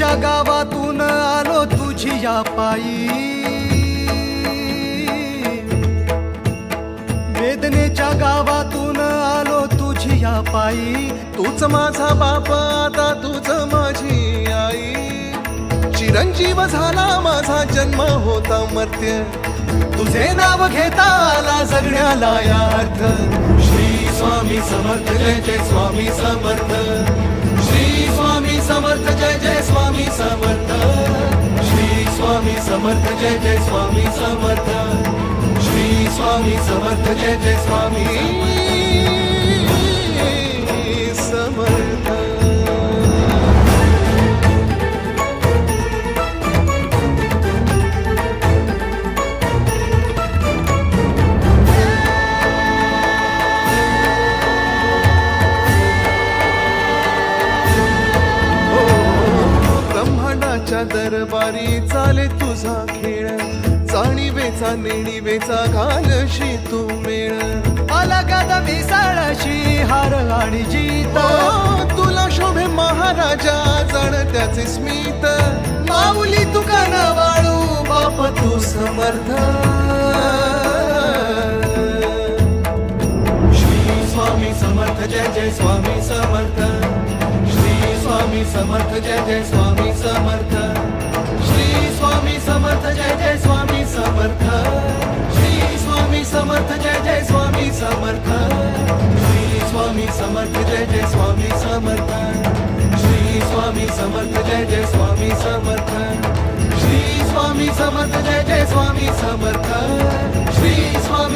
वेदनेच्या गावातून आलो तुझी या पायी, वेदनेच्या गावातून आलो तुझी या पायी. तूच माझा बाप आता तूच माझी आई. चिरंजीव झाला माझा जन्म होता मर्त्य, तुझे नाव घेता आला जगण्याला या अर्थ. श्री स्वामी समर्थ जय जय स्वामी समर्थ. श्री स्वामी समर्थ जय जय स्वामी समर्थ. श्री स्वामी समर्थ जय जय स्वामी समर्थ. श्री स्वामी समर्थ जय जय स्वामी समर्थ. ब्रह्मांडाच्या दरबारी चाले तुझा खेळ, जाणीवेचा नेणीवेचा घालशी तू मेळ. अलगद मिसळशी हार आणि जीत, तुला शोभे महाराजा जण त्याचे स्मित. माऊली तुका न वाळू बाप तू समर्थ. श्री स्वामी समर्थ जय जय स्वामी समर्थ. श्री स्वामी समर्थ जय जय स्वामी समर्थ. श्री स्वामी समर्थ जय जय स्वामी समर्थ. श्री स्वामी समर्थ जय जय स्वामी समर्थ. श्री स्वामी समर्थ जय जय स्वामी समर्थ. श्री स्वामी समर्थ जय जय स्वामी समर्थ. श्री स्वामी समर्थ जय जय स्वामी समर्थ. श्री स्वामी